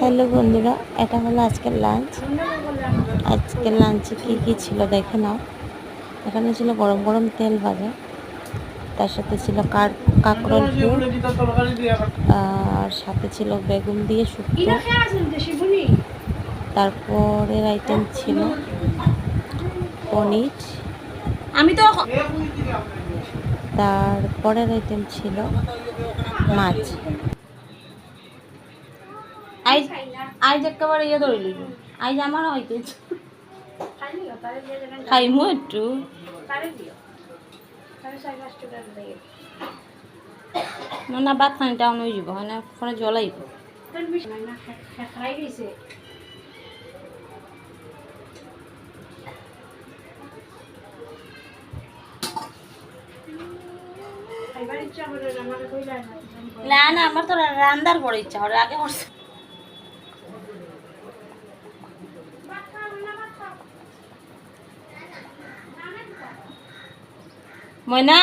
Hello বন্ধুরা, এটা হলো আজকের লাঞ্চ। আজকের লাঞ্চে কী ছিল দেখে নাও। এখানে ছিল গরম গরম তেল ভাজা, তার সাথে ছিল কাঁকরোল ফুল, আর সাথে ছিল বেগুন দিয়ে শুক্তো। তারপরের আইটেম ছিল পনির। তারপরের আইটেম ছিল মাছ। আইজ একেবারে ইয়ে ধরে লিব, আইজ আমার হয়তো খাইমু একটু। না ভাত খানি টাউন হয়ে যাব, মানে ফোনে জল আইব। না না, আমার তো রান্নার পরে ইচ্ছা করে, আগে করছে ময়না।